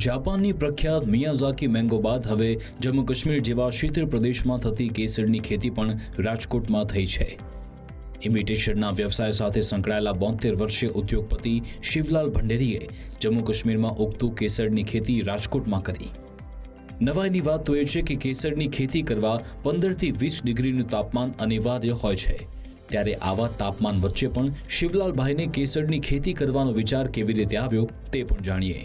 જાપાનની પ્રખ્યાત મિયાઝાકી મેંગો બાદ હવે જમ્મુ કાશ્મીર જેવા શીતળ પ્રદેશમાં થતી કેસરની ખેતી પણ રાજકોટમાં થઈ છે। ઇમિટેશનના વ્યવસાય સાથે સંકળાયેલા 72 વર્ષીય ઉદ્યોગપતિ શિવલાલ ભંડેરીએ જમ્મુ કાશ્મીરમાં ઉગતું કેસરની ખેતી રાજકોટમાં કરી। નવાઈની વાત તો એ છે કે કેસરની ખેતી કરવા 15 થી 20 ડિગ્રીનું તાપમાન અનિવાર્ય હોય છે, ત્યારે આવા તાપમાન વચ્ચે પણ શિવલાલભાઈને કેસરની ખેતી કરવાનો વિચાર કેવી રીતે આવ્યો તે પણ જાણીએ।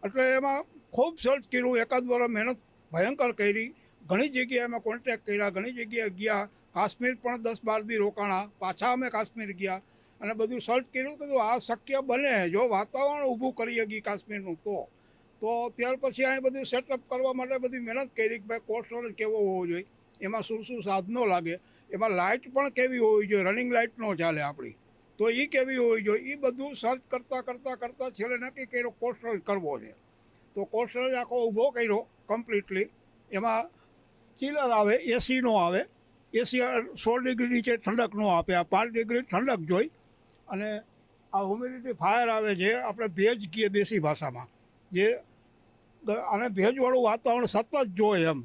એટલે એમાં ખૂબ સર્ચ કર્યું, એકાદ વર્ષ મહેનત ભયંકર કરી, ઘણી જગ્યાએ અમે કોન્ટેક્ટ કર્યા, ઘણી જગ્યાએ ગયા, કાશ્મીર પણ 10-12 દી રોકાણા, પાછા અમે કાશ્મીર ગયા અને બધું સર્ચ કર્યું કે આ શક્ય બને જો વાતાવરણ ઊભું કરી શકીએ કાશ્મીરનું તો ત્યાર પછી અહીં બધું સેટઅપ કરવા માટે બધી મહેનત કરી કે ભાઈ કોલ્ડ સ્ટોરેજ કેવો હોવો જોઈએ, એમાં શું સાધનો લાગે, એમાં લાઇટ પણ કેવી હોવી જોઈએ, રનિંગ લાઇટ ન ચાલે આપણી તો એ કેવી હોવી જોઈએ, એ બધું સર્ચ કરતાં છેલ્લે નક્કી કર્યો કોલ્ડ સ્ટોરેજ કરવો છે। તો કોલ્ડ સ્ટોરેજ આખો ઊભો કર્યો કમ્પ્લીટલી। એમાં ચિલર આવે, એસીનો આવે, એસી 16 ડિગ્રી નીચે ઠંડક ન આપે, આ 5 ડિગ્રી ઠંડક જોઈ, અને આ હ્યુમિડિટી ફાયર આવે છે, આપણે ભેજ કહીએ દેશી ભાષામાં, જે અને ભેજવાળું વાતાવરણ સતત જોઈએ એમ।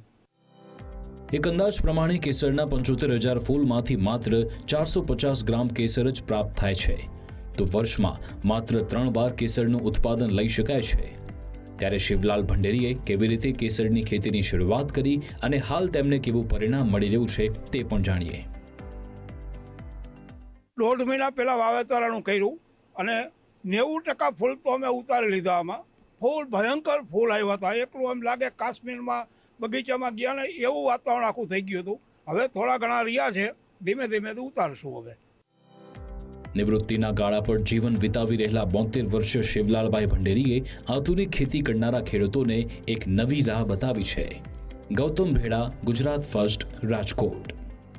એક અંદાજ પ્રમાણે કેસરના 75,000 ફૂલમાંથી માત્ર 450 ગ્રામ કેસર જ પ્રાપ્ત થાય છે, તો વર્ષમાં માત્ર 3 વાર કેસરનું ઉત્પાદન લઈ શકાય છે। ત્યારે શિવલાલ ભંડેરીએ કેવી રીતે કેસરની ખેતીની શરૂઆત કરી અને હાલ તેમને કેવું પરિણામ મળી રહ્યું છે તે પણ જાણીએ। 1.5 મહિના પહેલાં વાવેતરનું કર્યું અને 90% ફૂલ તો અમે ઉતારી લીધા। આમાં ફૂલ ભયંકર ફૂલ આવ્યા હતા, એટલું એમ લાગે કાશ્મીરમાં બગીચામાં ગયા ને એવું વાતાવરણ આખું થઈ ગયું હતું। હવે થોડા ઘણા રહ્યા છે, ધીમે ધીમે તો ઉતારશું હવે। નિવૃત્તિના ગાળા પર જીવન વિતાવી રહેલા 72 વર્ષીય શિવલાલભાઈ ભંડેરીએ આધુનિક ખેતી કરનારા ખેડૂતોને એક નવી રાહ બતાવી છે। ગૌતમ ભેડા, ગુજરાત ફર્સ્ટ, રાજકોટ।